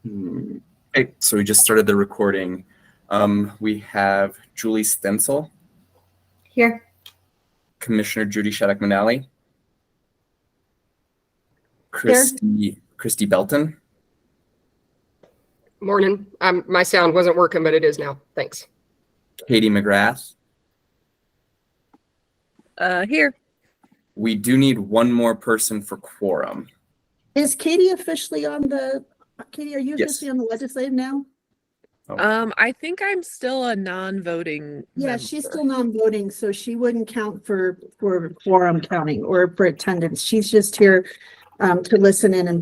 Okay, so we just started the recording. We have Julie Stencil. Here. Commissioner Judy Shattuck-Manally. Christy Belton. Morning. My sound wasn't working, but it is now. Thanks. Katie McGrath. Here. We do need one more person for quorum. Is Katie officially on the, Katie, are you Yes. officially on the legislative now? Oh. I think I'm still a non-voting Yeah, member. she's still non-voting, so she wouldn't count for quorum counting or for attendance. She's just here to listen in and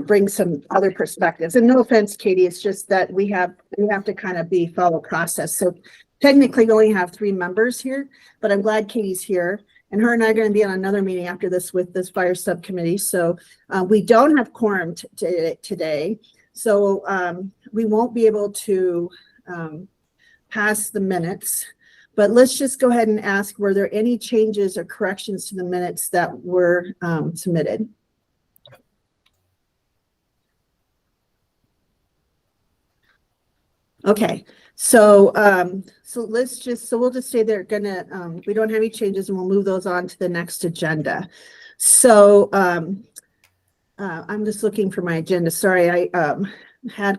bring some other perspectives. And no offense, Katie, it's just that we have to kind of follow process. So technically we only have 3 members here, but I'm glad Katie's here. And her and I are going to be on another meeting after this with this fire subcommittee. So we don't have quorum today. So we won't be able to pass the minutes. But let's just go ahead and ask, were there any changes or corrections to the minutes that were submitted? Okay, so we'll just say they're gonna, we don't have any changes and we'll move those on to the next agenda. So I'm just looking for my agenda. Sorry, I had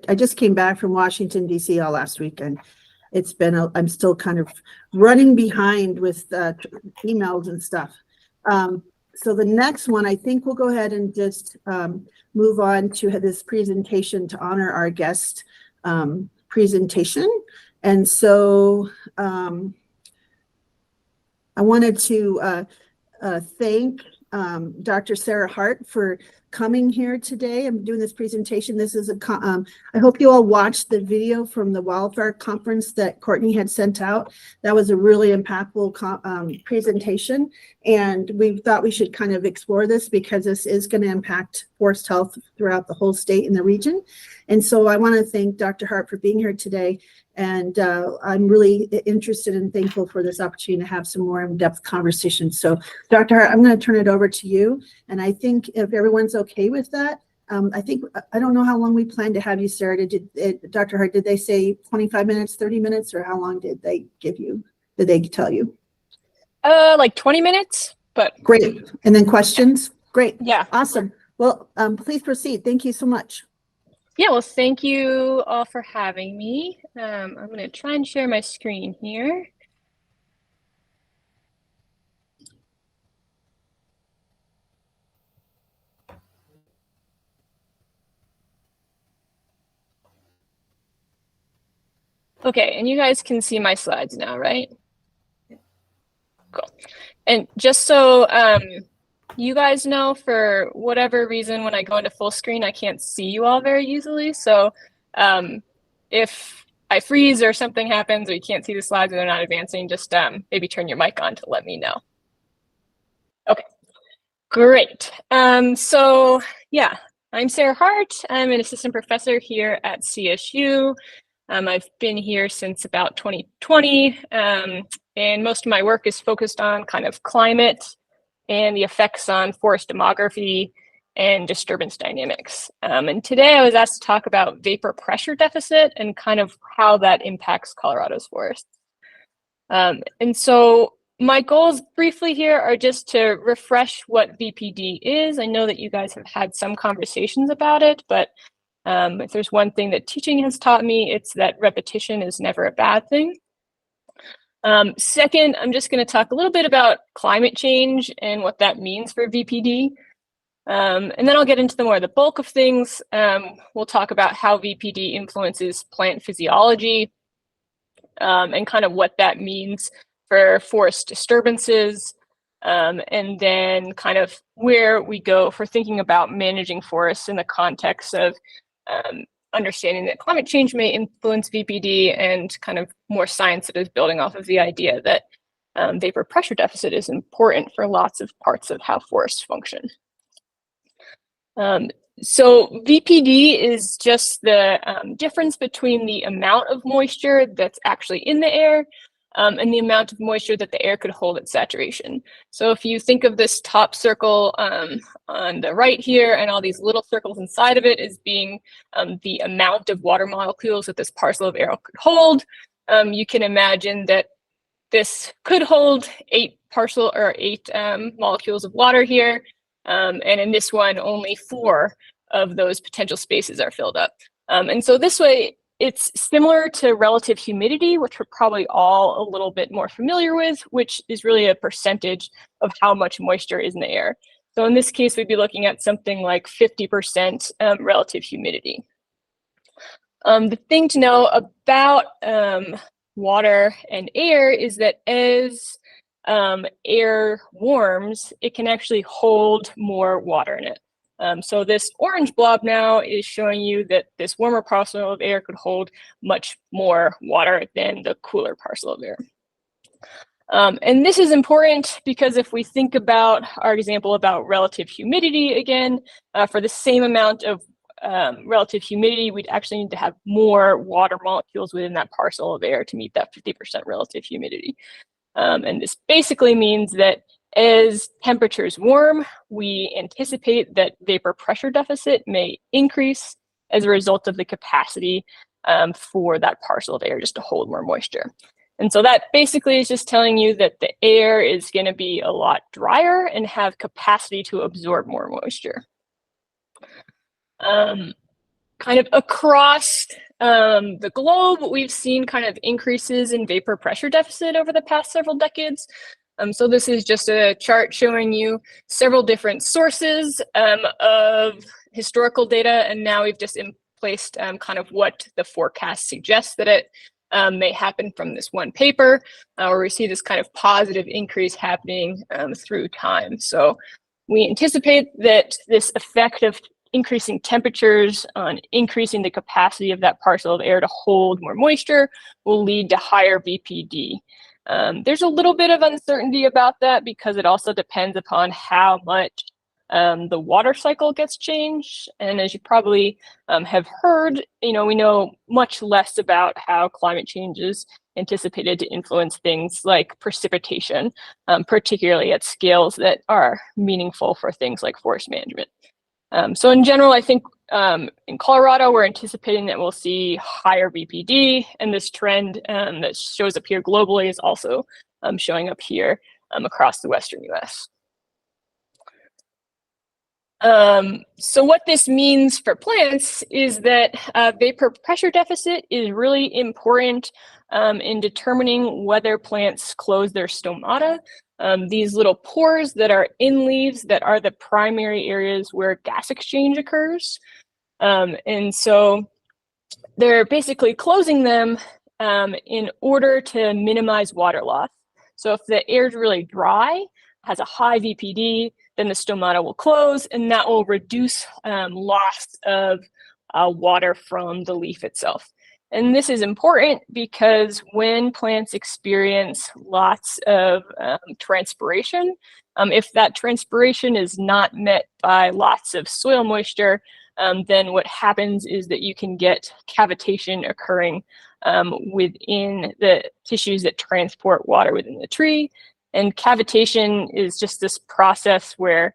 I just came back from Washington, D.C. all last weekend. It's been, I'm still kind of running behind with emails and stuff. So the next one, I think we'll go ahead and just move on to this presentation to honor our guest presentation. And so I wanted to thank Dr. Sarah Hart for coming here today. I'm doing this presentation. This is I hope you all watched the video from the wildfire conference that Courtney had sent out. That was a really impactful presentation. And we thought we should kind of explore this because this is going to impact forest health throughout the whole state and the region. And so I want to thank Dr. Hart for being here today. And I'm really interested and thankful for this opportunity to have some more in-depth conversations. So Dr. Hart, I'm going to turn it over to you. And I think if everyone's okay with that, I don't know how long we plan to have you, Sarah. Dr. Hart, did they say 25 minutes, 30 minutes, or how long did they give you? Did they tell you? Like 20 minutes, but. Great. And then questions? Great. Yeah. Awesome. Well, please proceed. Thank you so much. Yeah, well, thank you all for having me. I'm going to try and share my screen here. Okay, and you guys can see my slides now, right? Cool. And just so you guys know, for whatever reason, when I go into full screen, I can't see you all very easily. So if I freeze or something happens or you can't see the slides or they're not advancing, just maybe turn your mic on to let me know. Okay, great. So yeah, I'm Sarah Hart. I'm an assistant professor here at CSU. I've been here since about 2020, and most of my work is focused on kind of climate and the effects on forest demography and disturbance dynamics. And today I was asked to talk about vapor pressure deficit and kind of how that impacts Colorado's forests. And so my goals briefly here are just to refresh what VPD is. I know that you guys have had some conversations about it, but if there's one thing that teaching has taught me, it's that repetition is never a bad thing. Second, I'm just going to talk a little bit about climate change and what that means for VPD. And then I'll get into the bulk of things. We'll talk about how VPD influences plant physiology and kind of what that means for forest disturbances. And then kind of where we go for thinking about managing forests in the context of understanding that climate change may influence VPD and kind of more science that is building off of the idea that vapor pressure deficit is important for lots of parts of how forests function. So VPD is just the difference between the amount of moisture that's actually in the air and the amount of moisture that the air could hold at saturation. So if you think of this top circle on the right here and all these little circles inside of it as being the amount of water molecules that this parcel of air could hold, you can imagine that this could hold 8 molecules of water here. And in this one, only 4 of those potential spaces are filled up. And so this way, it's similar to relative humidity, which we're probably all a little bit more familiar with, which is really a percentage of how much moisture is in the air. So in this case, we'd be looking at something like 50% relative humidity. The thing to know about water and air is that as air warms, it can actually hold more water in it. So this orange blob now is showing you that this warmer parcel of air could hold much more water than the cooler parcel of air. And this is important because if we think about our example about relative humidity again, for the same amount of relative humidity, we'd actually need to have more water molecules within that parcel of air to meet that 50% relative humidity. And this basically means that as temperatures warm, we anticipate that vapor pressure deficit may increase as a result of the capacity for that parcel of air just to hold more moisture. And so that basically is just telling you that the air is going to be a lot drier and have capacity to absorb more moisture. Kind of across the globe, we've seen kind of increases in vapor pressure deficit over the past several decades. So this is just a chart showing you several different sources of historical data, and now we've just placed kind of what the forecast suggests that it may happen from this one paper, where we see this kind of positive increase happening through time. So we anticipate that this effect of increasing temperatures on increasing the capacity of that parcel of air to hold more moisture will lead to higher VPD. There's a little bit of uncertainty about that because it also depends upon how much the water cycle gets changed. And as you probably have heard, we know much less about how climate change is anticipated to influence things like precipitation, particularly at scales that are meaningful for things like forest management. So in general, I think in Colorado, we're anticipating that we'll see higher VPD, and this trend that shows up here globally is also showing up here across the Western US. So what this means for plants is that vapor pressure deficit is really important in determining whether plants close their stomata. These little pores that are in leaves that are the primary areas where gas exchange occurs. And so they're basically closing them in order to minimize water loss. So if the air is really dry, has a high VPD, then the stomata will close, and that will reduce loss of water from the leaf itself. And this is important because when plants experience lots of transpiration, if that transpiration is not met by lots of soil moisture, then what happens is that you can get cavitation occurring within the tissues that transport water within the tree. And cavitation is just this process where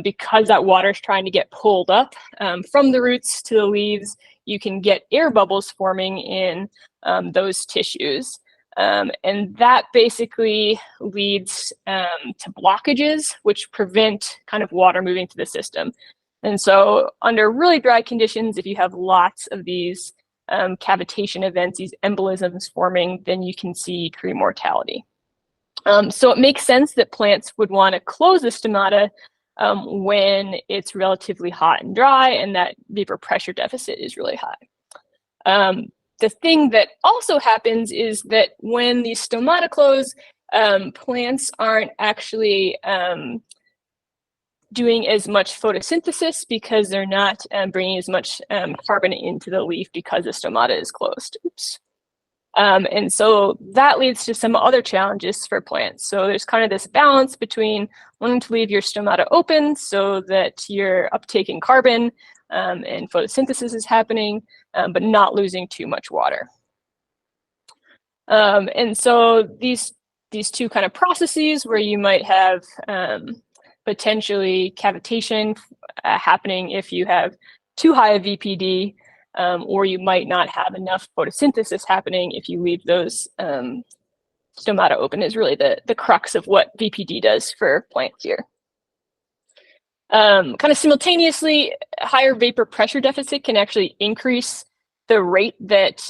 because that water is trying to get pulled up from the roots to the leaves, you can get air bubbles forming in those tissues. And that basically leads to blockages, which prevent kind of water moving to the system. And so under really dry conditions, if you have lots of these cavitation events, these embolisms forming, then you can see tree mortality. So it makes sense that plants would want to close the stomata when it's relatively hot and dry and that vapor pressure deficit is really high. The thing that also happens is that when these stomata close, plants aren't actually doing as much photosynthesis because they're not bringing as much carbon into the leaf because the stomata is closed. Oops. And so that leads to some other challenges for plants. So there's kind of this balance between wanting to leave your stomata open so that you're uptaking carbon and photosynthesis is happening, but not losing too much water. And so these two kind of processes where you might have potentially cavitation happening if you have too high a VPD, or you might not have enough photosynthesis happening if you leave those stomata open, is really the crux of what VPD does for plants here. Kind of simultaneously, higher vapor pressure deficit can actually increase the rate that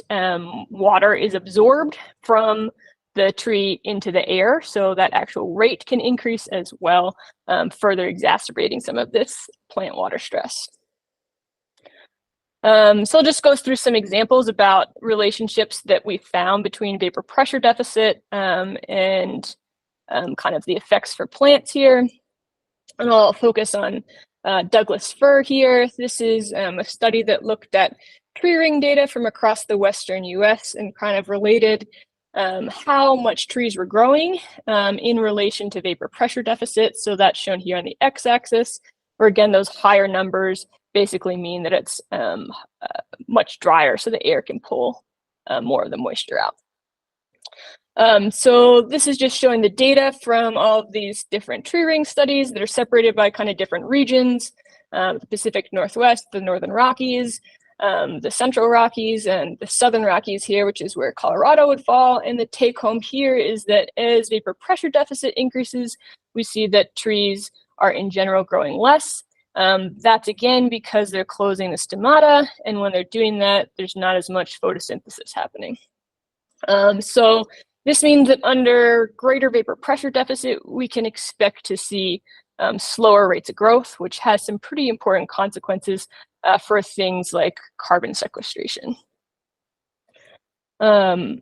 water is absorbed from the tree into the air. So that actual rate can increase as well, further exacerbating some of this plant water stress. So I'll just go through some examples about relationships that we found between vapor pressure deficit and kind of the effects for plants here. And I'll focus on Douglas fir here. This is a study that looked at tree ring data from across the Western US and kind of related how much trees were growing in relation to vapor pressure deficit. So that's shown here on the x-axis, where again, those higher numbers basically mean that it's much drier, so the air can pull more of the moisture out. So this is just showing the data from all of these different tree ring studies that are separated by kind of different regions, the Pacific Northwest, the Northern Rockies, the Central Rockies, and the Southern Rockies here, which is where Colorado would fall. And the take home here is that as vapor pressure deficit increases, we see that trees are in general growing less. That's again because they're closing the stomata, and when they're doing that, there's not as much photosynthesis happening. So this means that under greater vapor pressure deficit, we can expect to see slower rates of growth, which has some pretty important consequences for things like carbon sequestration. Vapor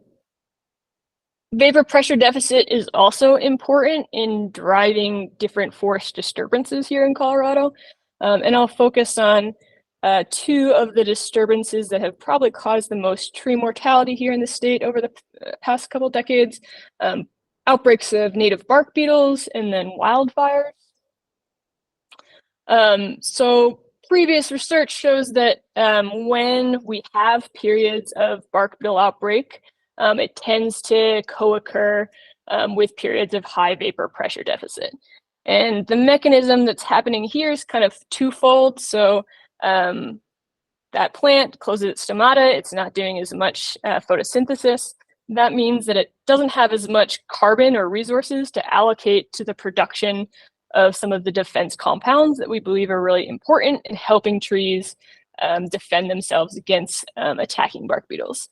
pressure deficit is also important in driving different forest disturbances here in Colorado. And I'll focus on two of the disturbances that have probably caused the most tree mortality here in the state over the past couple decades. Outbreaks of native bark beetles and then wildfires. So previous research shows that when we have periods of bark beetle outbreak, it tends to co-occur with periods of high vapor pressure deficit. And the mechanism that's happening here is kind of twofold. So that plant closes its stomata, it's not doing as much photosynthesis. That means that it doesn't have as much carbon or resources to allocate to the production of some of the defense compounds that we believe are really important in helping trees defend themselves against attacking bark beetles.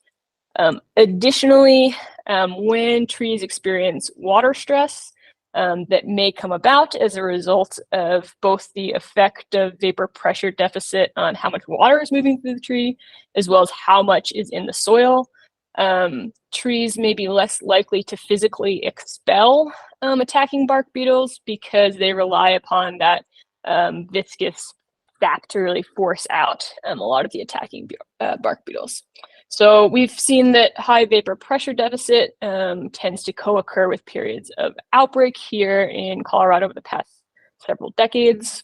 Additionally, when trees experience water stress that may come about as a result of both the effect of vapor pressure deficit on how much water is moving through the tree, as well as how much is in the soil, trees may be less likely to physically expel attacking bark beetles because they rely upon that viscous sap to really force out a lot of the attacking bark beetles. So we've seen that high vapor pressure deficit tends to co-occur with periods of outbreak here in Colorado over the past several decades.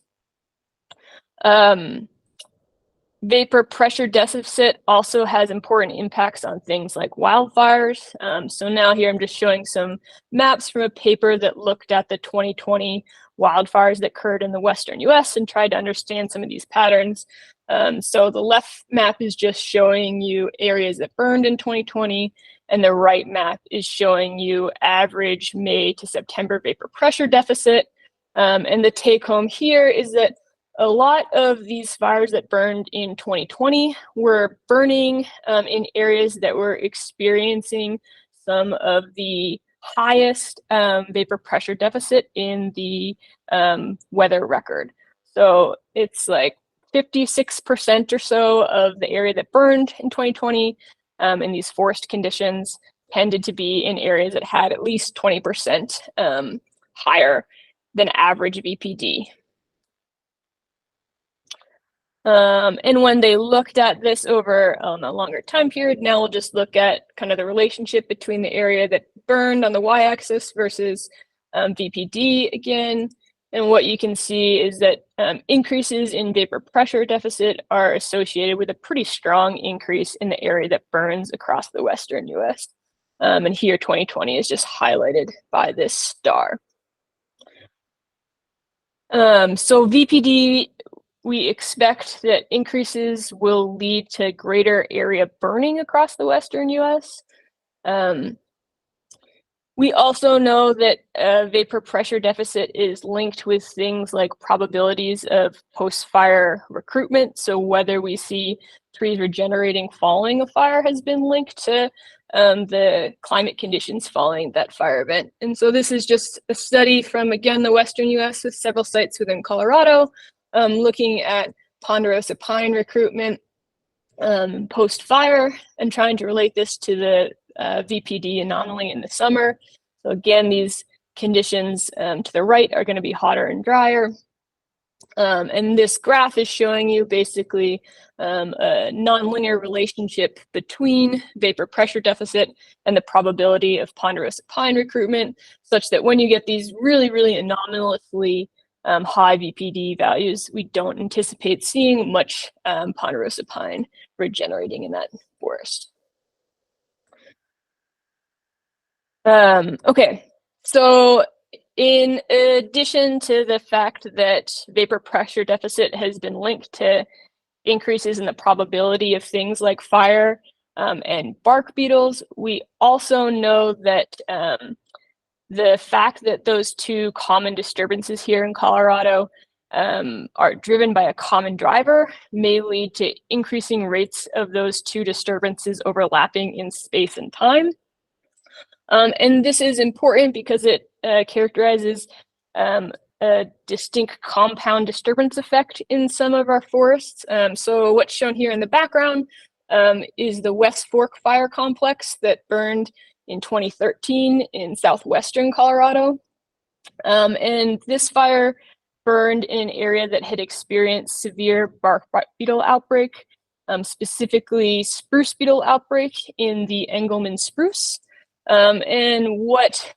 Vapor pressure deficit also has important impacts on things like wildfires. So now here I'm just showing some maps from a paper that looked at the 2020 wildfires that occurred in the Western US and tried to understand some of these patterns. So the left map is just showing you areas that burned in 2020, and the right map is showing you average May to September vapor pressure deficit. And the take home here is that a lot of these fires that burned in 2020 were burning in areas that were experiencing some of the highest vapor pressure deficit in the weather record. So it's like 56% or so of the area that burned in 2020 in these forest conditions tended to be in areas that had at least 20% higher than average VPD. And when they looked at this over a longer time period, now we'll just look at kind of the relationship between the area that burned on the y-axis versus VPD again. And what you can see is that increases in vapor pressure deficit are associated with a pretty strong increase in the area that burns across the Western US. And here 2020 is just highlighted by this star. So VPD, we expect that increases will lead to greater area burning across the Western US. We also know that vapor pressure deficit is linked with things like probabilities of post-fire recruitment. So whether we see trees regenerating following a fire has been linked to the climate conditions following that fire event. And so this is just a study from, again, the Western US with several sites within Colorado, looking at ponderosa pine recruitment post-fire and trying to relate this to the VPD anomaly in the summer. So again, these conditions to the right are going to be hotter and drier. And this graph is showing you basically a nonlinear relationship between vapor pressure deficit and the probability of ponderosa pine recruitment, such that when you get these really, really anomalously high VPD values, we don't anticipate seeing much ponderosa pine regenerating in that forest. Okay, so in addition to the fact that vapor pressure deficit has been linked to increases in the probability of things like fire and bark beetles, we also know that the fact that those two common disturbances here in Colorado are driven by a common driver may lead to increasing rates of those two disturbances overlapping in space and time. And this is important because it characterizes a distinct compound disturbance effect in some of our forests. So what's shown here in the background is the West Fork Fire Complex that burned in 2013 in southwestern Colorado. And this fire burned in an area that had experienced severe bark beetle outbreak, specifically spruce beetle outbreak in the Engelmann spruce. And what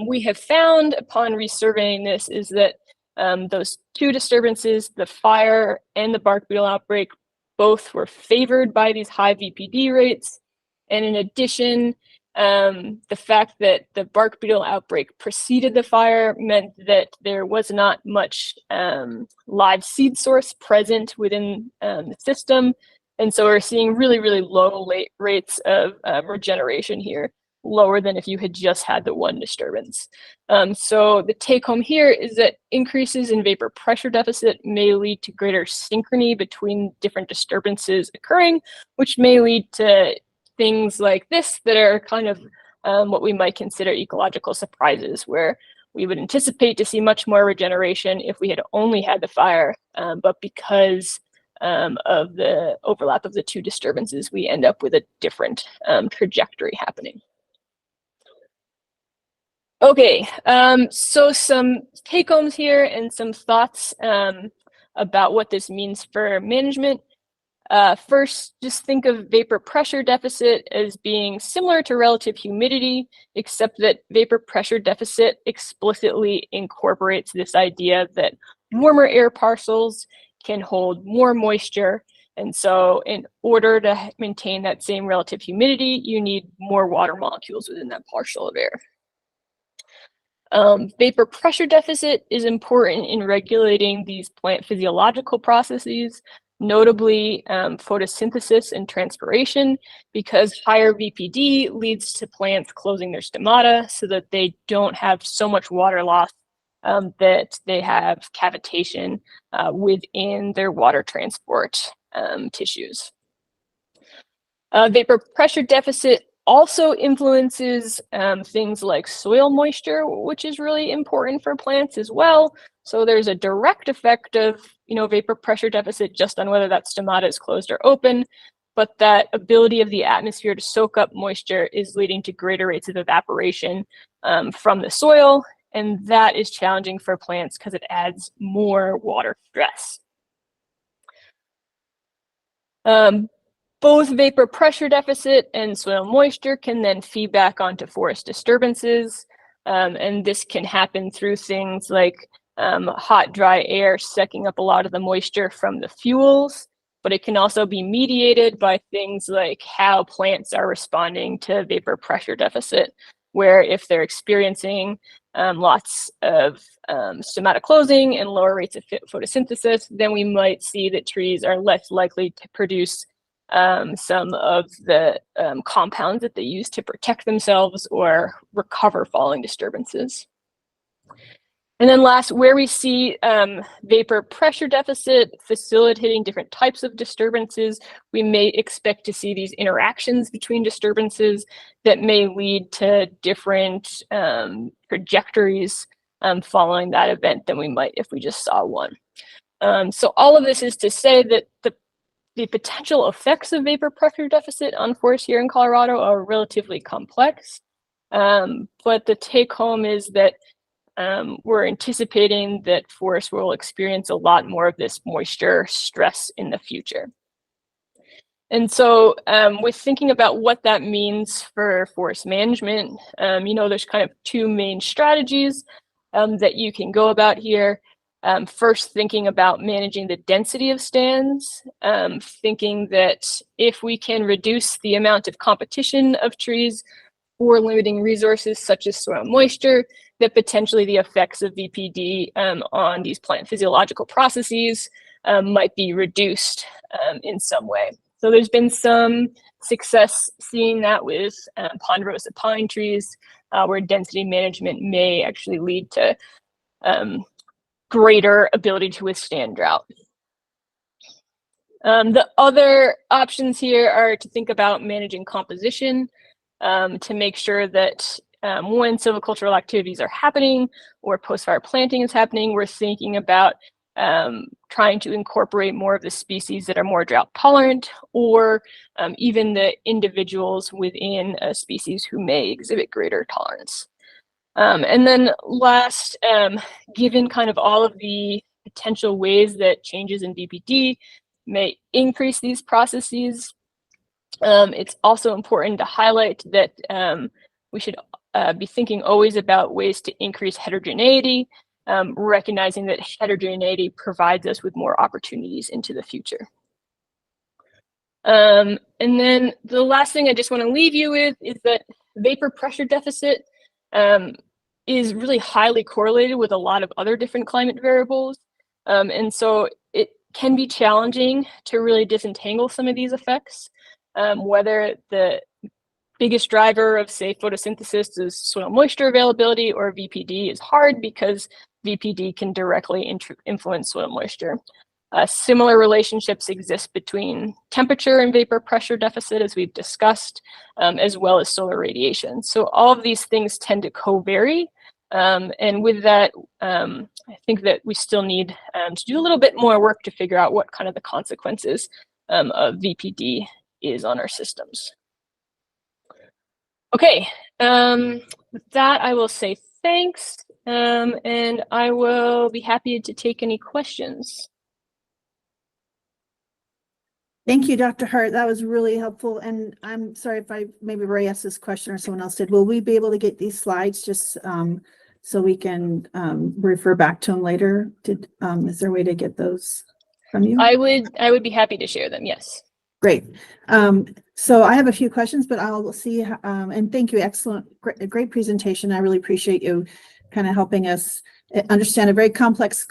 we have found upon resurveying this is that those two disturbances, the fire and the bark beetle outbreak, both were favored by these high VPD rates. And in addition, the fact that the bark beetle outbreak preceded the fire meant that there was not much live seed source present within the system. And so we're seeing really, really low rates of regeneration here, lower than if you had just had the one disturbance. So the take home here is that increases in vapor pressure deficit may lead to greater synchrony between different disturbances occurring, which may lead to things like this that are kind of what we might consider ecological surprises, where we would anticipate to see much more regeneration if we had only had the fire, but because of the overlap of the two disturbances, we end up with a different trajectory happening. Okay, so some take-homes here and some thoughts about what this means for management. First, just think of vapor pressure deficit as being similar to relative humidity, except that vapor pressure deficit explicitly incorporates this idea that warmer air parcels can hold more moisture. And so in order to maintain that same relative humidity, you need more water molecules within that parcel of air. Vapor pressure deficit is important in regulating these plant physiological processes, notably photosynthesis and transpiration, because higher VPD leads to plants closing their stomata so that they don't have so much water loss that they have cavitation within their water transport tissues. Vapor pressure deficit also influences things like soil moisture, which is really important for plants as well. So there's a direct effect of, vapor pressure deficit just on whether that stomata is closed or open, but that ability of the atmosphere to soak up moisture is leading to greater rates of evaporation from the soil, and that is challenging for plants because it adds more water stress. Both vapor pressure deficit and soil moisture can then feed back onto forest disturbances, and this can happen through things like hot, dry air sucking up a lot of the moisture from the fuels but it can also be mediated by things like how plants are responding to vapor pressure deficit, where if they're experiencing lots of stomata closing and lower rates of photosynthesis, then we might see that trees are less likely to produce some of the compounds that they use to protect themselves or recover following disturbances. And then last, where we see vapor pressure deficit facilitating different types of disturbances, we may expect to see these interactions between disturbances that may lead to different trajectories following that event than we might if we just saw one. So all of this is to say that the potential effects of vapor pressure deficit on forests here in Colorado are relatively complex. But the take home is that we're anticipating that forests will experience a lot more of this moisture stress in the future. And so with thinking about what that means for forest management, there's kind of two main strategies that you can go about here. First, thinking about managing the density of stands, thinking that if we can reduce the amount of competition of trees for limiting resources such as soil moisture, that potentially the effects of VPD on these plant physiological processes might be reduced in some way. So there's been some success seeing that with ponderosa pine trees, where density management may actually lead to greater ability to withstand drought. The other options here are to think about managing composition to make sure that when silvicultural activities are happening or post-fire planting is happening, we're thinking about trying to incorporate more of the species that are more drought tolerant, or even the individuals within a species who may exhibit greater tolerance. And then last, given kind of all of the potential ways that changes in VPD may increase these processes, it's also important to highlight that we should be thinking always about ways to increase heterogeneity, recognizing that heterogeneity provides us with more opportunities into the future. And then the last thing I just want to leave you with is that vapor pressure deficit is really highly correlated with a lot of other different climate variables. And so it can be challenging to really disentangle some of these effects, whether the biggest driver of, say, photosynthesis is soil moisture availability or VPD is hard because VPD can directly influence soil moisture. Similar relationships exist between temperature and vapor pressure deficit, as we've discussed, as well as solar radiation. So all of these things tend to co-vary. And with that, I think that we still need to do a little bit more work to figure out what kind of the consequences of VPD is on our systems. Okay, with that, I will say thanks, and I will be happy to take any questions. Thank you, Dr. Hart. That was really helpful. And I'm sorry if maybe Ray asked this question or someone else did. Will we be able to get these slides just so we can refer back to them later? Is there a way to get those from you? I would be happy to share them, yes. Great. So I have a few questions, but I'll see, and thank you. Excellent, great presentation. I really appreciate you kind of helping us understand a very complex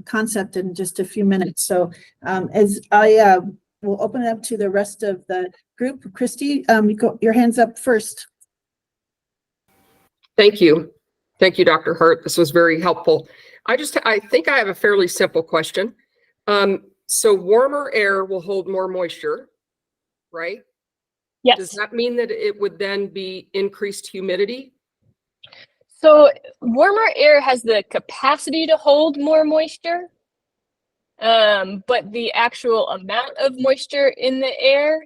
concept in just a few minutes. So as I will open it up to the rest of the group. Christy, your hand's up first. Thank you. Thank you, Dr. Hart. This was very helpful. I think I have a fairly simple question. So warmer air will hold more moisture, right? Yes. Does that mean that it would then be increased humidity? So warmer air has the capacity to hold more moisture, but the actual amount of moisture in the air,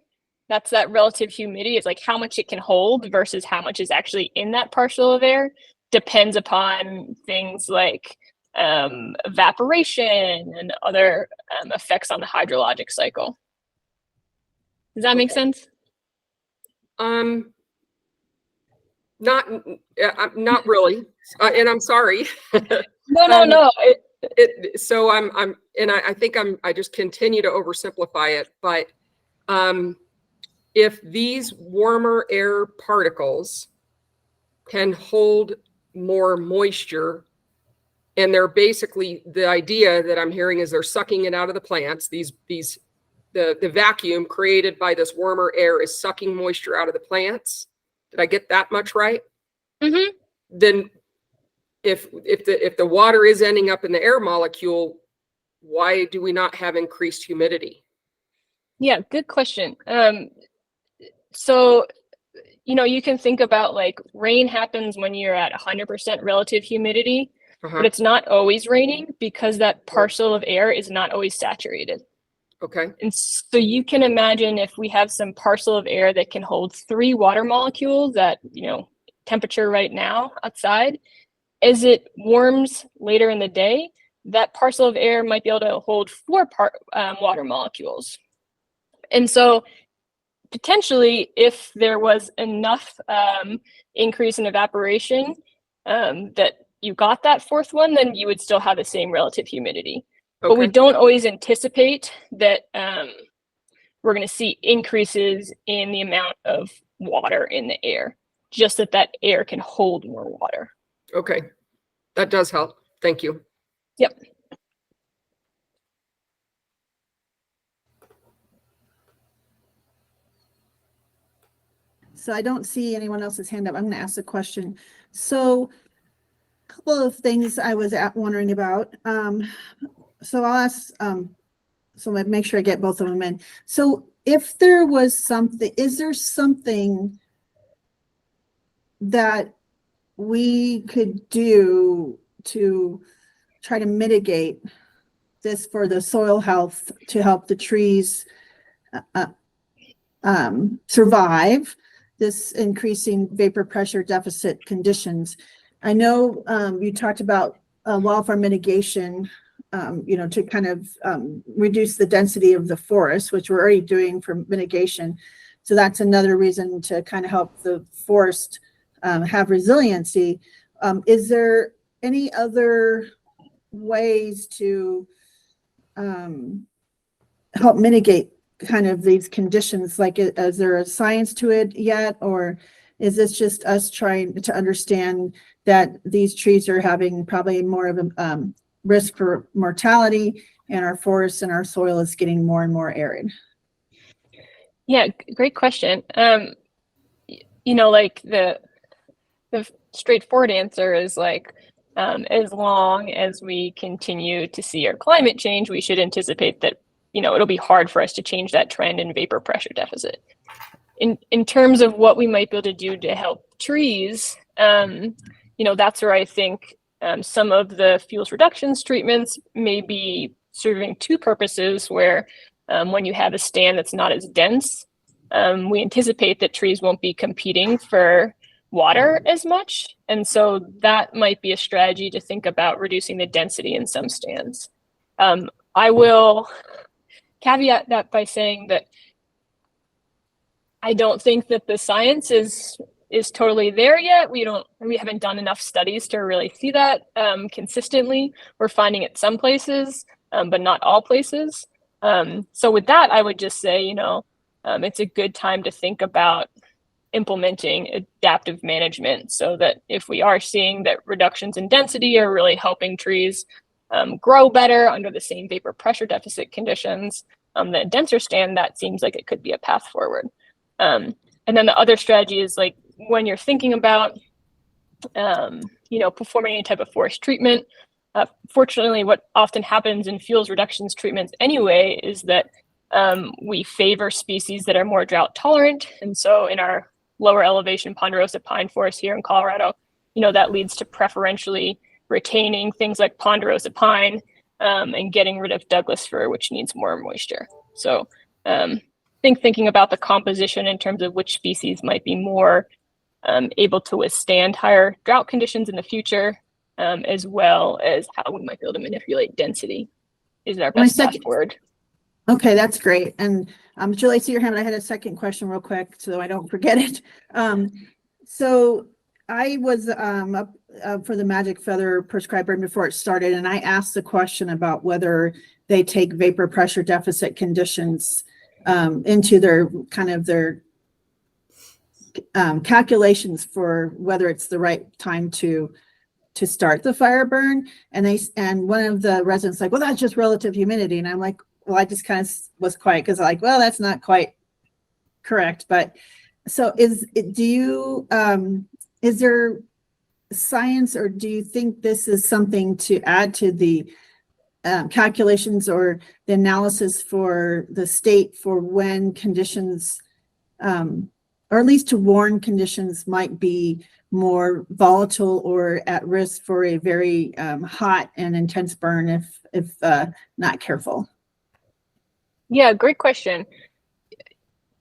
that's that relative humidity, is like how much it can hold versus how much is actually in that partial of air, depends upon things like evaporation and other effects on the hydrologic cycle. Does that make sense? Not really, and I'm sorry. No. So I think I just continue to oversimplify it, but if these warmer air particles can hold more moisture, and they're basically, the idea that I'm hearing is they're sucking it out of the plants. The vacuum created by this warmer air is sucking moisture out of the plants. Did I get that much right? Mm-hmm. Then if the water is ending up in the air molecule, why do we not have increased humidity? Yeah, good question. So, you can think about like rain happens when you're at 100% relative humidity, but it's not always raining because that parcel of air is not always saturated. Okay. And so you can imagine if we have some parcel of air that can hold 3 water molecules at, temperature right now outside, as it warms later in the day, that parcel of air might be able to hold 4 water molecules. And so potentially, if there was enough increase in evaporation that you got that 4th one, then you would still have the same relative humidity. Okay. But we don't always anticipate that we're going to see increases in the amount of water in the air, just that air can hold more water. Okay. That does help. Thank you. Yep. So I don't see anyone else's hand up. I'm going to ask a question. So a couple of things I was wondering about. So I'll ask, so I'll make sure I get both of them in. So if there was something, is there something that we could do to try to mitigate this for the soil health to help the trees survive this increasing vapor pressure deficit conditions? I know you talked about wildfire mitigation, to kind of reduce the density of the forest, which we're already doing for mitigation. So that's another reason to kind of help the forest have resiliency. Is there any other ways to help mitigate kind of these conditions? Like, is there a science to it yet, or is this just us trying to understand that these trees are having probably more of a risk for mortality, and our forests and our soil is getting more and more arid? Yeah, great question. Like the straightforward answer is like, as long as we continue to see our climate change, we should anticipate that, it'll be hard for us to change that trend in vapor pressure deficit. In terms of what we might be able to do to help trees, that's where I think some of the fuels reductions treatments may be serving 2 purposes, where when you have a stand that's not as dense, we anticipate that trees won't be competing for water as much. And so that might be a strategy to think about reducing the density in some stands. I will caveat that by saying that I don't think that the science is totally there yet. We haven't done enough studies to really see that consistently. We're finding it some places, but not all places. So with that, I would just say, it's a good time to think about implementing adaptive management, so that if we are seeing that reductions in density are really helping trees grow better under the same vapor pressure deficit conditions, the denser stand, that seems like it could be a path forward. And then the other strategy is like, when you're thinking about, performing any type of forest treatment, fortunately, what often happens in fuels reductions treatments anyway is that we favor species that are more drought tolerant. And so in our lower elevation ponderosa pine forest here in Colorado, that leads to preferentially retaining things like ponderosa pine and getting rid of Douglas fir, which needs more moisture. So thinking about the composition in terms of which species might be more able to withstand higher drought conditions in the future, as well as how we might be able to manipulate density, is our best path forward. Okay, that's great. And Julie, I see your hand. I had a second question real quick so I don't forget it. So I was up for the Magic Feather prescribed burn before it started, and I asked the question about whether they take vapor pressure deficit conditions into their kind of their calculations for whether it's the right time to start the fire burn. And one of the residents like, well, that's just relative humidity. And I'm like, well, I just kind of was quiet because like, well, that's not quite correct. But so is there science, or do you think this is something to add to the calculations or the analysis for the state for when conditions, or at least to warn conditions might be more volatile or at risk for a very hot and intense burn if not careful? Yeah, great question.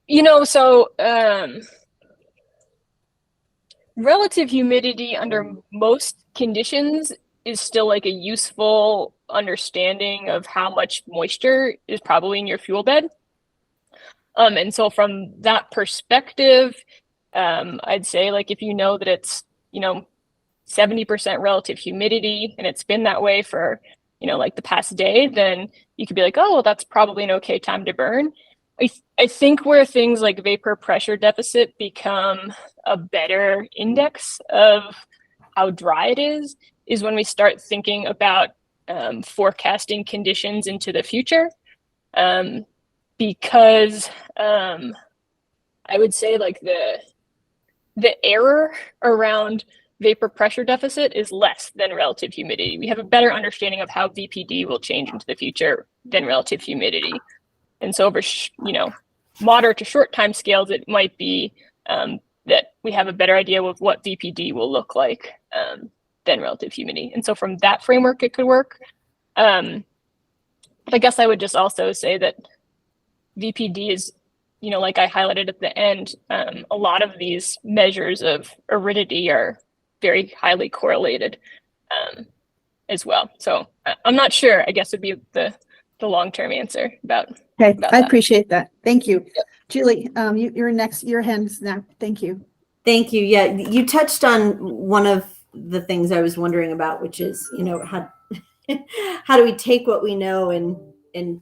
You know, so relative humidity under most conditions is still like a useful understanding of how much moisture is probably in your fuel bed. And so from that perspective, I'd say like if you know that it's, 70% relative humidity and it's been that way for, like the past day, then you could be like, oh, well, that's probably an okay time to burn. I think where things like vapor pressure deficit become a better index of how dry it is when we start thinking about forecasting conditions into the future. Because I would say like the error around vapor pressure deficit is less than relative humidity. We have a better understanding of how VPD will change into the future than relative humidity. And so over, moderate to short time scales, it might be that we have a better idea of what VPD will look like than relative humidity. And so from that framework, it could work. But I guess I would just also say that VPD is, like I highlighted at the end, a lot of these measures of aridity are very highly correlated as well. So I'm not sure, I guess would be the long-term answer about Okay, about I that. appreciate that. Thank you. Yep. Julie, you're next, your hand's now. Thank you. Thank you. Yeah, you touched on one of the things I was wondering about, which is, how do we take what we know and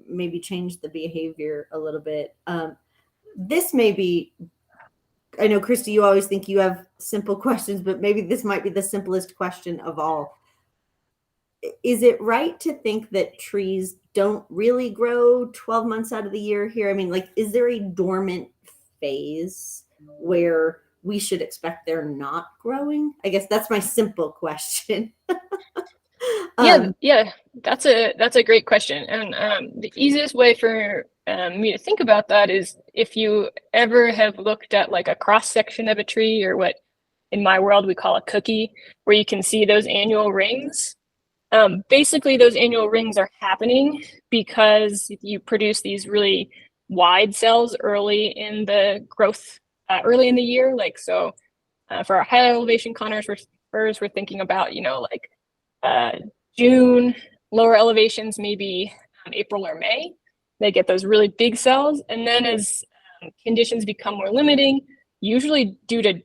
maybe change the behavior a little bit? This may be, I know, Christy, you always think you have simple questions, but maybe this might be the simplest question of all. Is it right to think that trees don't really grow 12 months out of the year here? I mean, like, is there a dormant phase where we should expect they're not growing? I guess that's my simple question. Yeah, that's a great question. And the easiest way for me to think about that is if you ever have looked at like a cross section of a tree, or what in my world we call a cookie, where you can see those annual rings. Basically, those annual rings are happening because you produce these really wide cells early in the growth, early in the year. Like, so for our high elevation conifers, we're thinking about, June, lower elevations, maybe April or May. They get those really big cells. And then as conditions become more limiting, usually due to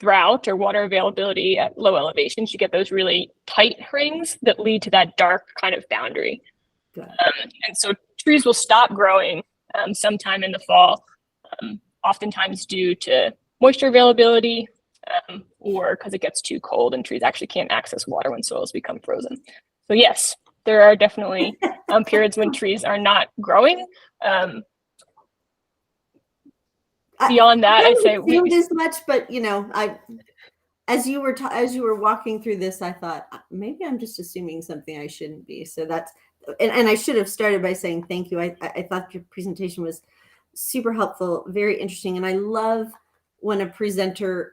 drought or water availability at low elevations, you get those really tight rings that lead to that dark kind of boundary. And so trees will stop growing sometime in the fall, oftentimes due to moisture availability or because it gets too cold and trees actually can't access water when soils become frozen. So yes, there are definitely periods when trees are not growing. Beyond that, I'd say we as much, but as you were walking through this, I thought maybe I'm just assuming something I shouldn't be. So that's, and I should have started by saying thank you. I thought your presentation was super helpful, very interesting, and I love when a presenter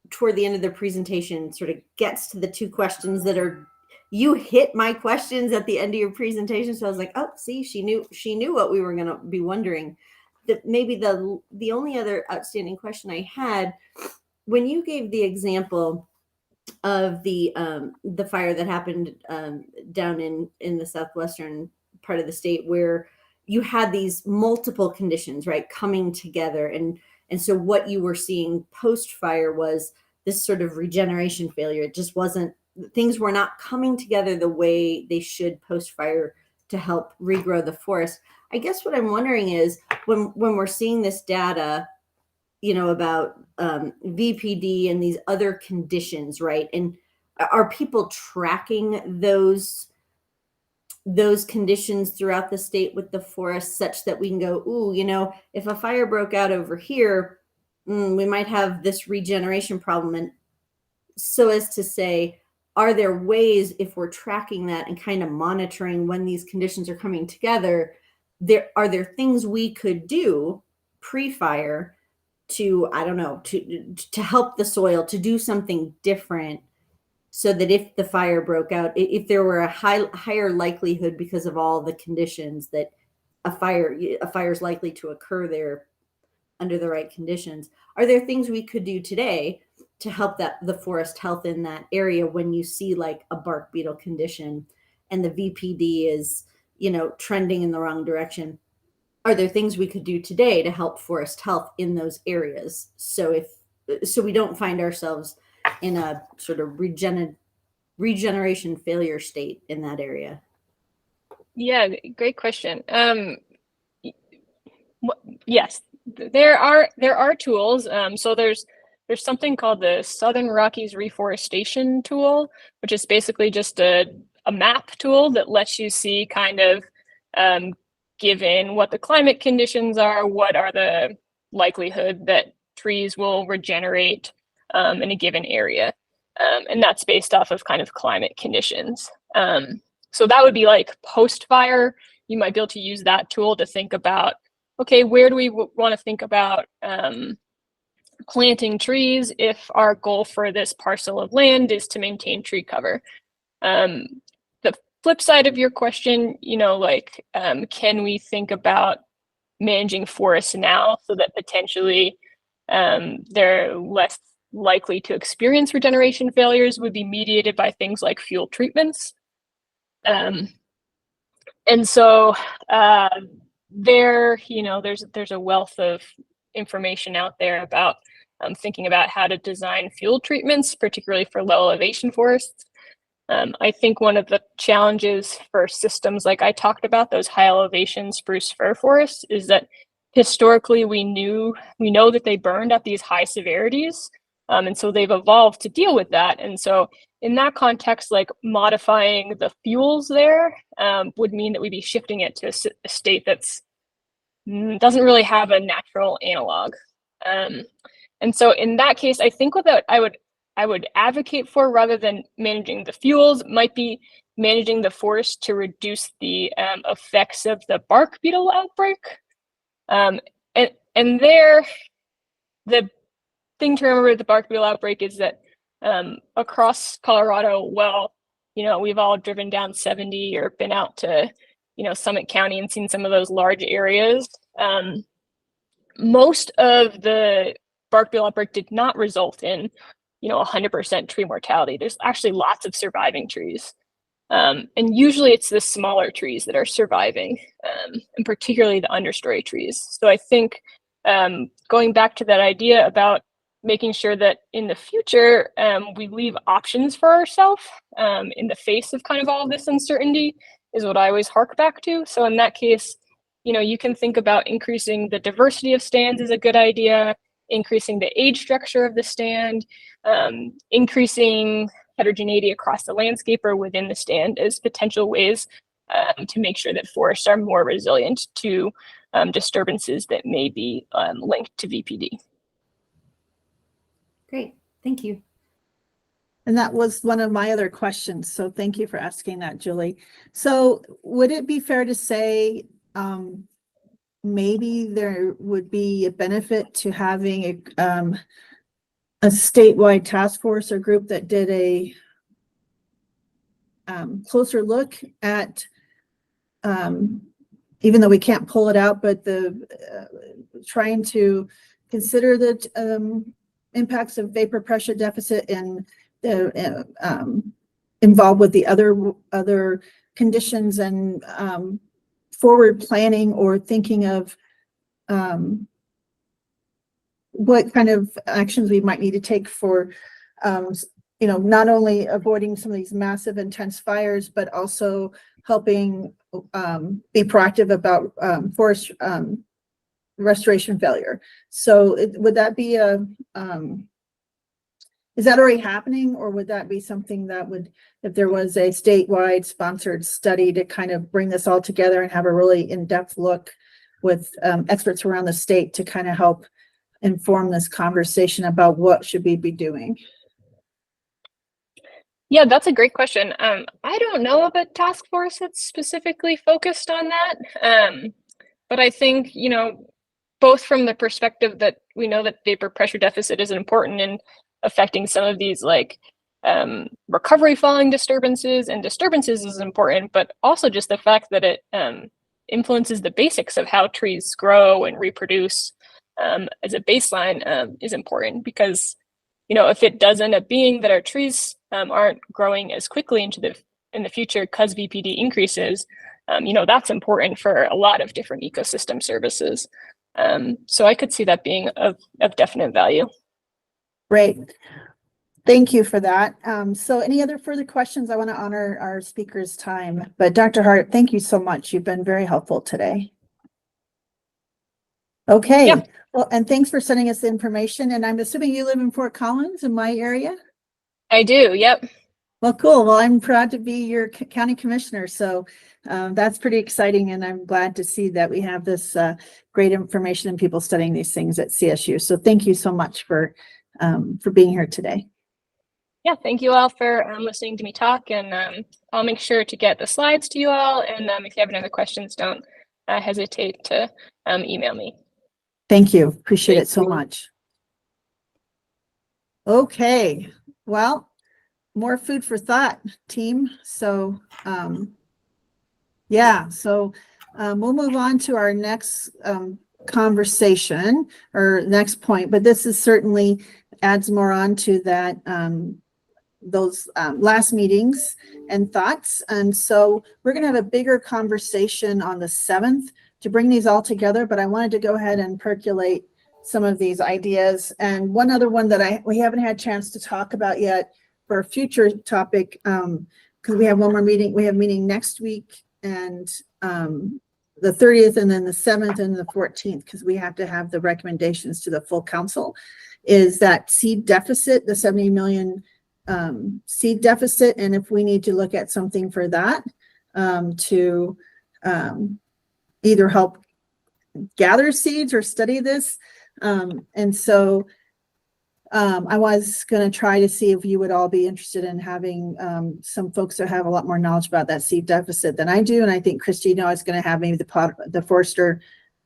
toward the end of their presentation sort of gets to the two questions that are, you hit my questions at the end of your presentation. So I was like, oh, see, she knew what we were going to be wondering. That maybe the only other outstanding question I had, when you gave the example of the fire that happened down in the southwestern part of the state, where you had these multiple conditions, right, coming together, and so what you were seeing post fire was this sort of regeneration failure. It just wasn't, things were not coming together the way they should post-fire to help regrow the forest. I guess what I'm wondering is when we're seeing this data, you know, about VPD and these other conditions, right? And are people tracking those conditions throughout the state with the forest such that we can go, ooh, you know, if a fire broke out over here, we might have this regeneration problem. And so as to say, are there ways, if we're tracking that and kind of monitoring when these conditions are coming together, are there things we could do pre-fire to, I don't know, to help the soil, to do something different, so that if the fire broke out, if there were a higher likelihood because of all the conditions that a fire is likely to occur there under the right conditions, are there things we could do today to help the forest health in that area when you see like a bark beetle condition and the VPD is, you know, trending in the wrong direction? Are there things we could do today to help forest health in those areas? So we don't find ourselves in a sort of regeneration failure state in that area? Yeah, great question. Yes, there are tools. So there's something called the Southern Rockies Reforestation Tool, which is basically just a map tool that lets you see kind of, given what the climate conditions are, what are the likelihood that trees will regenerate in a given area. And that's based off of kind of climate conditions. So that would be like post-fire. You might be able to use that tool to think about, okay, where do we want to think about planting trees if our goal for this parcel of land is to maintain tree cover? The flip side of your question, you know, like, can we think about managing forests now so that potentially they're less likely to experience regeneration failures, would be mediated by things like fuel treatments. And so there, you know, there's a wealth of information out there about thinking about how to design fuel treatments, particularly for low elevation forests. I think one of the challenges for systems like I talked about, those high elevation spruce fir forests, is that historically we know that they burned at these high severities. And so they've evolved to deal with that. And so in that context, like modifying the fuels there would mean that we'd be shifting it to a state that's doesn't really have a natural analog. And so in that case, I think what I would advocate for, rather than managing the fuels, might be managing the forest to reduce the effects of the bark beetle outbreak. And there, the thing to remember with the bark beetle outbreak is that across Colorado, well, you know, we've all driven down 70 or been out to, you know, Summit County and seen some of those large areas. Most of the bark beetle outbreak did not result in, you know, 100% tree mortality. There's actually lots of surviving trees. And usually it's the smaller trees that are surviving, and particularly the understory trees. So I think going back to that idea about making sure that in the future we leave options for ourselves in the face of kind of all of this uncertainty is what I always hark back to. So in that case, you know, you can think about increasing the diversity of stands is a good idea, increasing the age structure of the stand, increasing heterogeneity across the landscape or within the stand as potential ways to make sure that forests are more resilient to disturbances that may be linked to VPD. Great, thank you. And that was one of my other questions. So thank you for asking that, Julie. So would it be fair to say maybe there would be a benefit to having a statewide task force or group that did a closer look at, even though we can't pull it out, but trying to consider the impacts of vapor pressure deficit and involved with the other conditions and forward planning or thinking of what kind of actions we might need to take for, not only avoiding some of these massive intense fires, but also helping be proactive about forest restoration failure. So would that be is that already happening, or would that be something that would, if there was a statewide sponsored study to kind of bring this all together and have a really in-depth look with experts around the state to kind of help inform this conversation about what should we be doing? Yeah, that's a great question. I don't know of a task force that's specifically focused on that. But I think, both from the perspective that we know that vapor pressure deficit is important in affecting some of these recovery falling disturbances, and disturbances is important, but also just the fact that it influences the basics of how trees grow and reproduce as a baseline is important, because if it does end up being that our trees aren't growing as quickly in the future because VPD increases, that's important for a lot of different ecosystem services. So I could see that being of definite value. Great. Thank you for that. So any other further questions? I want to honor our speaker's time, but Dr. Hart, thank you so much. You've been very helpful today. Okay. Yeah. Well, and thanks for sending us the information. And I'm assuming you live in Fort Collins in my area? I do. Yep. Well, cool. Well, I'm proud to be your county commissioner. So that's pretty exciting. And I'm glad to see that we have this great information and people studying these things at CSU. So thank you so much for being here today. Yeah, thank you all for listening to me talk, and I'll make sure to get the slides to you all. And if you have any other questions, don't hesitate to email me. Thank you. Appreciate it so Thank you. much. Okay. Well, more food for thought, team. So, we'll move on to our next conversation or next point, but this is certainly adds more on to that, those last meetings and thoughts. And so we're going to have a bigger conversation on the 7th to bring these all together, but I wanted to go ahead and percolate some of these ideas. And one other one that we haven't had a chance to talk about yet for a future topic, because we have one more meeting. We have a meeting next week, and the 30th, and then the 7th and the 14th, because we have to have the recommendations to the full council, is that seed deficit, the 70 million seed deficit. And if we need to look at something for that to either help gather seeds or study this. And so I was going to try to see if you would all be interested in having some folks that have a lot more knowledge about that seed deficit than I do. And I think Christina is going to have maybe the Forster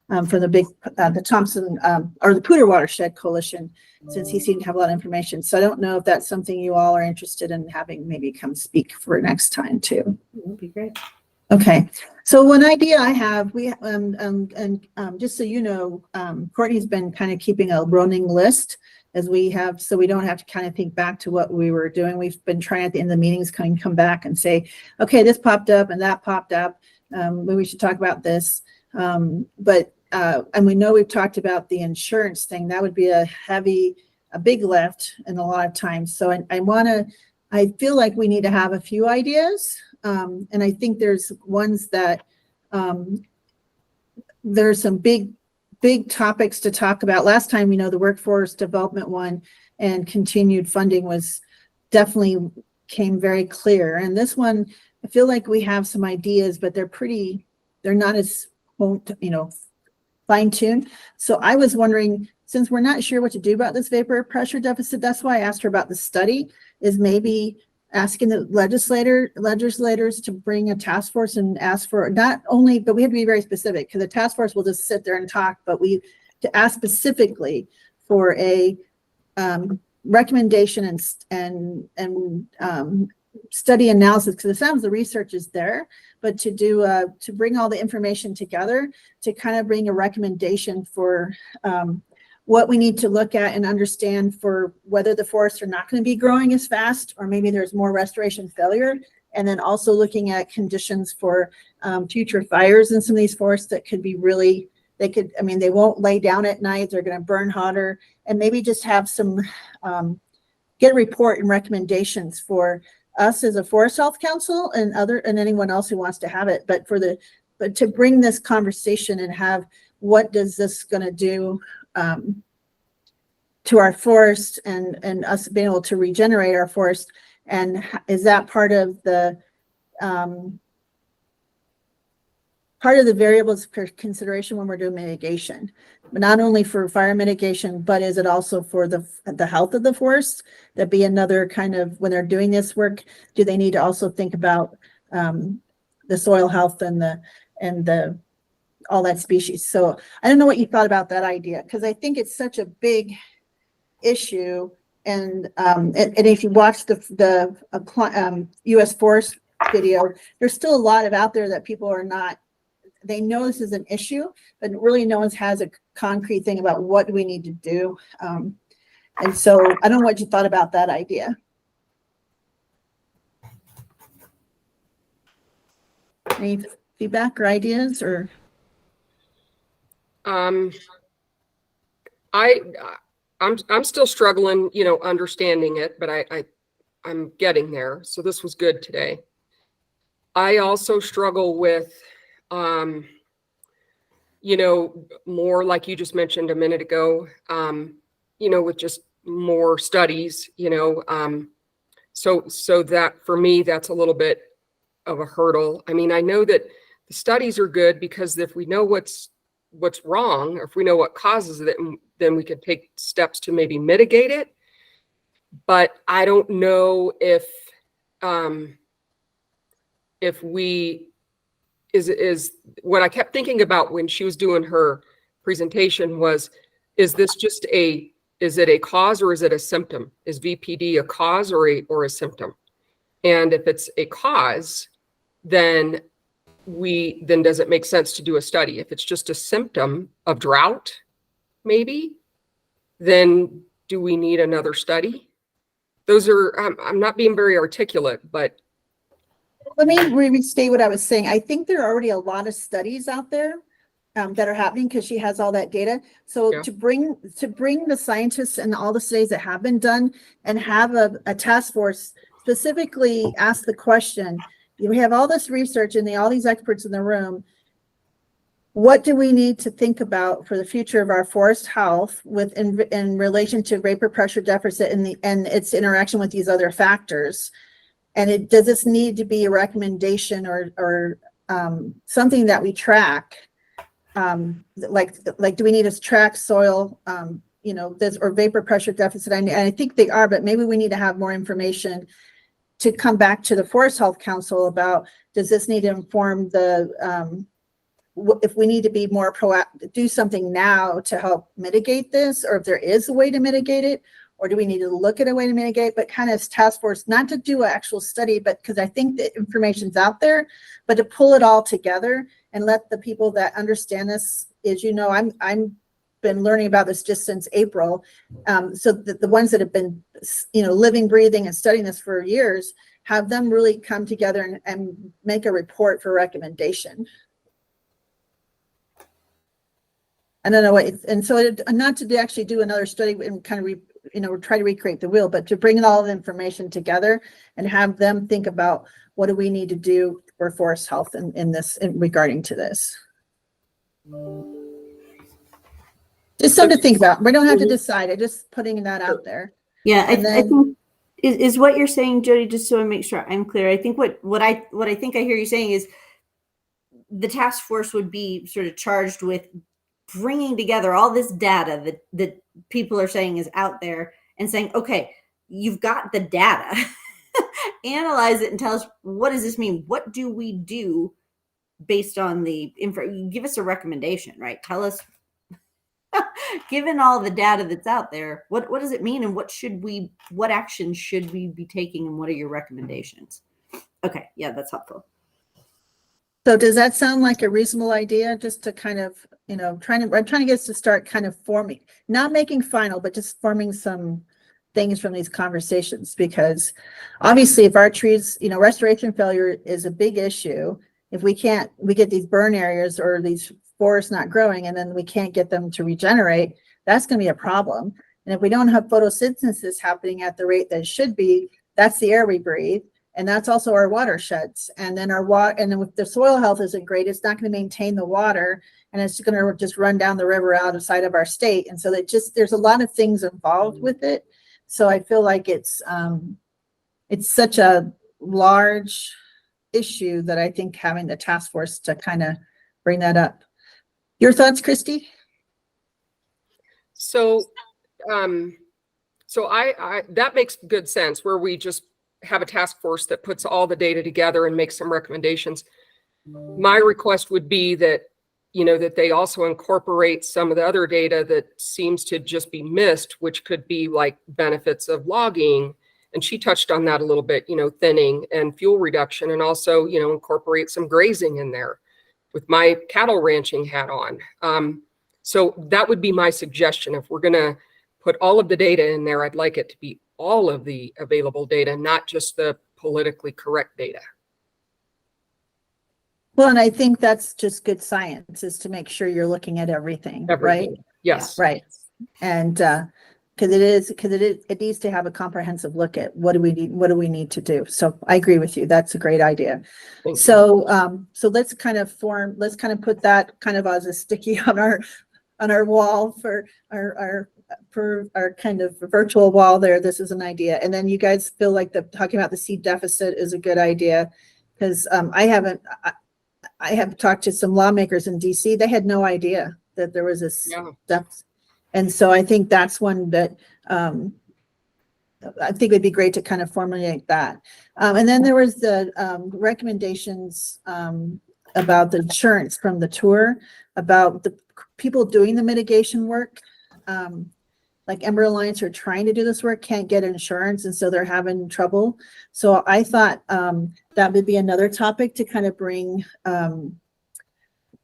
from the Thompson or the Poudre Watershed Coalition, since he seemed to have a lot of information. So I don't know if that's something you all are interested in having maybe come speak for next time too. That would be great. Okay, so one idea I have, just so you know, Courtney's been kind of keeping a running list as we have, so we don't have to kind of think back to what we were doing. We've been trying at the end of the meetings come back and say, okay, this popped up and that popped up. Maybe we should talk about this. And we know we've talked about the insurance thing. That would be a big lift in a lot of times. So I feel like we need to have a few ideas. And I think there's ones that there's some big topics to talk about. Last time, the workforce development one and continued funding was definitely came very clear. And this one, I feel like we have some ideas, but they're not as, fine-tuned. So I was wondering, since we're not sure what to do about this vapor pressure deficit, that's why I asked her about the study, is maybe asking the legislators to bring a task force and ask for not only, but we have to be very specific, because the task force will just sit there and talk, but to ask specifically for a recommendation and study analysis, because it sounds the research is there, but to bring all the information together to kind of bring a recommendation for what we need to look at and understand for whether the forests are not going to be growing as fast, or maybe there's more restoration failure. And then also looking at conditions for future fires in some of these forests that could be really they could, I mean, they won't lay down at night, they're going to burn hotter, and maybe just have some, get a report and recommendations for us as a Forest Health Council and anyone else who wants to have it, but to bring this conversation and have, what does this going to do to our forest and us being able to regenerate our forest, and is that part of the variables for consideration when we're doing mitigation, but not only for fire mitigation, but is it also for the health of the forest? That'd be another kind of, when they're doing this work, do they need to also think about the soil health and the all that species? So I don't know what you thought about that idea, because I think it's such a big issue. And if you watch the U.S. Forest video, there's still a lot of out there that people are not, they know this is an issue, but really no one has a concrete thing about what do we need to do. And so I don't know what you thought about that idea. Any feedback or ideas, or? I'm still struggling, understanding it, but I'm getting there. So this was good today. I also struggle with, more like you just mentioned a minute ago, with just more studies, so that for me, that's a little bit of a hurdle. I mean, I know that the studies are good because if we know what's wrong, or if we know what causes it, then we could take steps to maybe mitigate it. But I don't know if we is what I kept thinking about when she was doing her presentation was, is it a cause or is it a symptom? Is VPD a cause or a symptom? And if it's a cause, then does it make sense to do a study? If it's just a symptom of drought, maybe, then do we need another study? Those are, I'm not being very articulate, but. Let me restate what I was saying. I think there are already a lot of studies out there that are happening, because she has all that data. So Yeah. to bring the scientists and all the studies that have been done, and have a task force specifically ask the question, we have all this research and all these experts in the room. What do we need to think about for the future of our forest health in relation to vapor pressure deficit and its interaction with these other factors? And does this need to be a recommendation or something that we track? Like do we need to track soil, this or vapor pressure deficit? I think they are, but maybe we need to have more information to come back to the Forest Health Council about, does this need to inform if we need to be more proactive, do something now to help mitigate this, or if there is a way to mitigate it, or do we need to look at a way to mitigate, but kind of task force, not to do an actual study, but because I think the information's out there, but to pull it all together and let the people that understand this, I'm been learning about this just since April. So the ones that have been, living, breathing and studying this for years, have them really come together and make a report for recommendation. I don't know what, and so not to actually do another study and kind of try to recreate the wheel, but to bring all the information together and have them think about, what do we need to do for forest health in regarding to this. Just something to think about. We don't have to decide. I'm just putting that out there. Yeah, I think is what you're saying, Jody, just so I make sure I'm clear. I think what I think I hear you saying is the task force would be sort of charged with bringing together all this data that people are saying is out there and saying, okay, you've got the data, analyze it and tell us, what does this mean? What do we do based on the info? Give us a recommendation, right? Tell us, given all the data that's out there, what does it mean, and what actions should we be taking, and what are your recommendations? Okay, yeah, that's helpful. So does that sound like a reasonable idea, just to kind of, I'm trying to get us to start kind of forming, not making final, but just forming some things from these conversations? Because obviously if our trees, restoration failure is a big issue. If we get these burn areas or these forests not growing and then we can't get them to regenerate, that's going to be a problem. And if we don't have photosynthesis happening at the rate that it should be, that's the air we breathe. And that's also our watersheds. And then our water, and then if the soil health isn't great, it's not going to maintain the water, and it's going to just run down the river out of sight of our state. And so that just, there's a lot of things involved with it. So I feel like it's such a large issue that I think having the task force to kind of bring that up. Your thoughts, Christy? So, I that makes good sense, where we just have a task force that puts all the data together and makes some recommendations. My request would be that, that they also incorporate some of the other data that seems to just be missed, which could be like benefits of logging. And she touched on that a little bit, thinning and fuel reduction, and also, incorporate some grazing in there with my cattle ranching hat on. So that would be my suggestion. If we're going to put all of the data in there, I'd like it to be all of the available data, not just the politically correct data. Well, and I think that's just good science, is to make sure you're looking at everything, right? Everything. Yes. Right. And it needs to have a comprehensive look at what do we need to do. So I agree with you. That's a great idea. Thank you. So let's kind of put that kind of as a sticky on our wall for our kind of virtual wall there. This is an idea. And then you guys feel like talking about the seed deficit is a good idea, because I have talked to some lawmakers in DC. They had no idea that there was this deficit. And so I think that's one that I think it'd be great to kind of formulate that. And then there was the recommendations about the insurance from the tour, about the people doing the mitigation work. Like Ember Alliance are trying to do this work, can't get insurance, and so they're having trouble. So I thought that would be another topic to kind of bring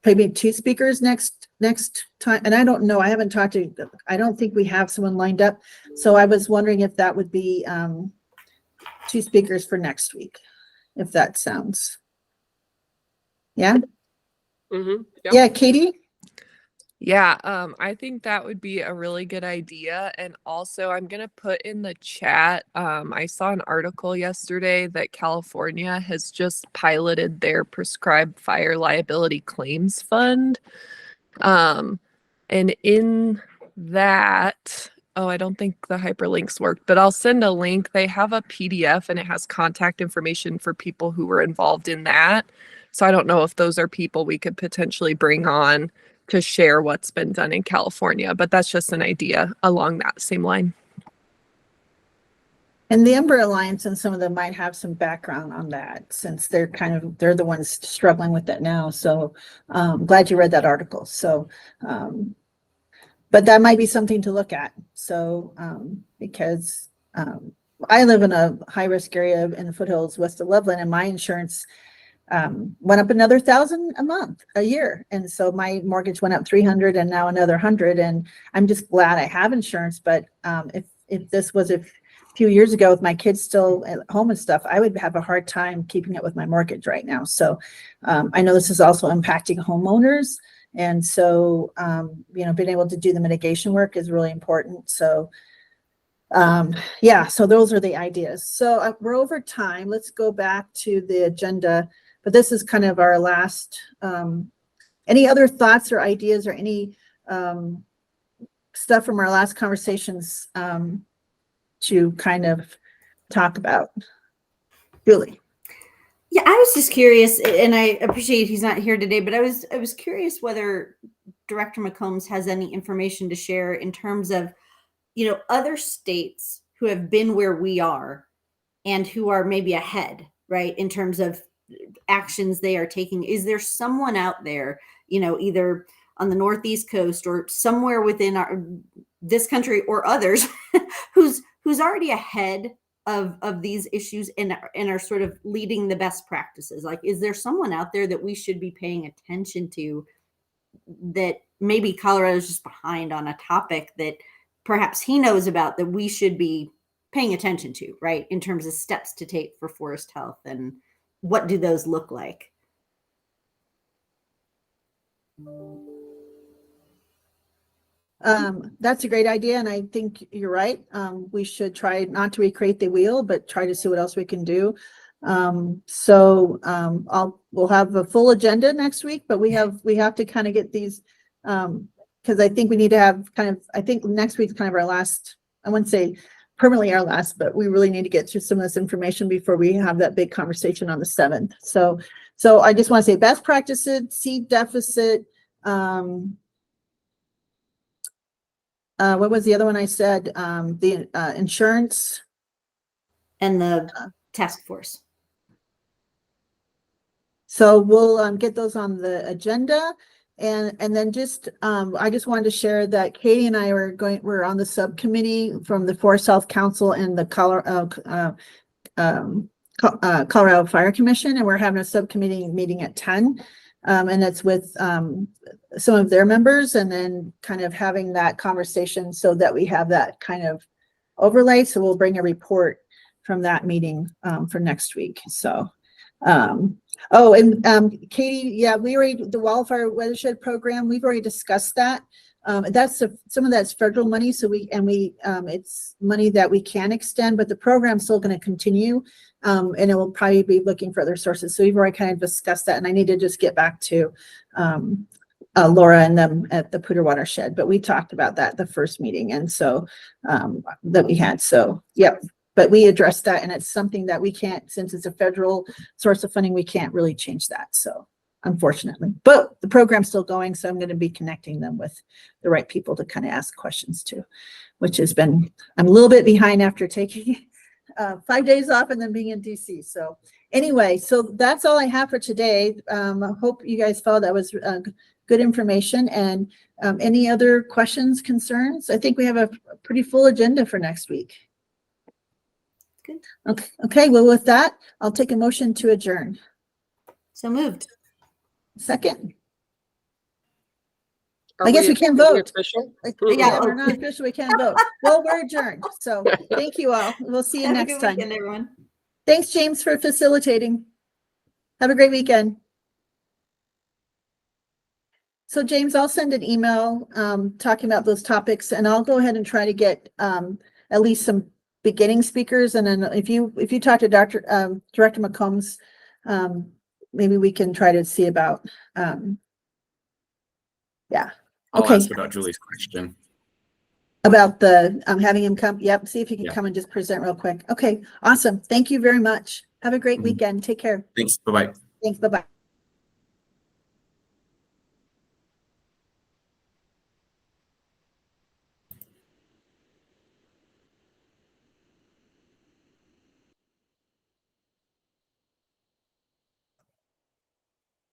maybe 2 speakers next time. And I don't know, I don't think we have someone lined up. So I was wondering if that would be 2 speakers for next week, if that sounds. Yeah. Mm-hmm. Yep. Yeah, Katie? Yeah, I think that would be a really good idea. And also, I'm going to put in the chat, I saw an article yesterday that California has just piloted their prescribed fire liability claims fund. And in that, I don't think the hyperlinks worked, but I'll send a link. They have a PDF and it has contact information for people who were involved in that. So I don't know if those are people we could potentially bring on to share what's been done in California, but that's just an idea along that same line. And the Ember Alliance and some of them might have some background on that, since they're the ones struggling with it now. So glad you read that article. So, but that might be something to look at. So because I live in a high risk area in the foothills west of Loveland, and my insurance went up another $1,000 a year. And so my mortgage went up $300 and now another $100. And I'm just glad I have insurance. But if this was a few years ago with my kids still at home and stuff, I would have a hard time keeping it with my mortgage right now. So I know this is also impacting homeowners. And so, being able to do the mitigation work is really important. So so those are the ideas. So we're over time. Let's go back to the agenda. But this is kind of our last, any other thoughts or ideas or any stuff from our last conversations to kind of talk about? Julie. Yeah, I was just curious, and I appreciate he's not here today, but I was curious whether Director McCombs has any information to share in terms of, other states who have been where we are and who are maybe ahead, right, in terms of actions they are taking. Is there someone out there, either on the Northeast coast or somewhere within this country or others who's already ahead of these issues and are sort of leading the best practices? Like, is there someone out there that we should be paying attention to, that maybe Colorado's just behind on a topic that perhaps he knows about, that we should be paying attention to, right, in terms of steps to take for forest health, and what do those look like? That's a great idea, and I think you're right. We should try not to recreate the wheel, but try to see what else we can do. We'll have a full agenda next week, but we have to kind of get these, because I think we need to have I think next week's kind of our last, I wouldn't say permanently our last, but we really need to get through some of this information before we have that big conversation on the 7th. So I just want to say best practices, seed deficit, what was the other one I said? The insurance. And the task force. So we'll get those on the agenda. And then just, I just wanted to share that Katie and I we're on the subcommittee from the Forest Health Council and the Colorado Fire Commission, and we're having a subcommittee meeting at 10. And it's with some of their members, and then kind of having that conversation so that we have that kind of overlay. So we'll bring a report from that meeting for next week. So, Katie, yeah, the Wildfire Watershed Program, we've already discussed that. That's some of that's federal money. So it's money that we can extend, but the program's still going to continue. And it will probably be looking for other sources. So we've already kind of discussed that, and I need to just get back to Laura and them at the Poudre Watershed, but we talked about that the first meeting. And so that we had, so, yep. But we addressed that, and it's something that we can't, since it's a federal source of funding, we can't really change that. So unfortunately, but the program's still going. So I'm going to be connecting them with the right people to kind of ask questions to, which has been, I'm a little bit behind after taking 5 days off and then being in DC. So anyway, so that's all I have for today. I hope you guys found that was good information. And any other questions, concerns? I think we have a pretty full agenda for next week. Good. Okay. Well, with that, I'll take a motion to adjourn. So moved. Second. Are I guess we can't vote. Official? Yeah, we're not official. We can't vote. Well, we're adjourned. So thank you all. We'll see you Have a next good time. weekend, everyone. Thanks, James, for facilitating. Have a great weekend. So James, I'll send an email talking about those topics, and I'll go ahead and try to get at least some beginning speakers. And then if you talk to Director McCombs, maybe we can try to see about yeah. I'll Okay. ask about Julie's question. About the having him come. Yep. See if he can Yeah. come and just present real quick. Okay. Awesome. Thank you very much. Have a great Mhm. weekend. Take care. Thanks. Bye-bye. Thanks. Bye-bye.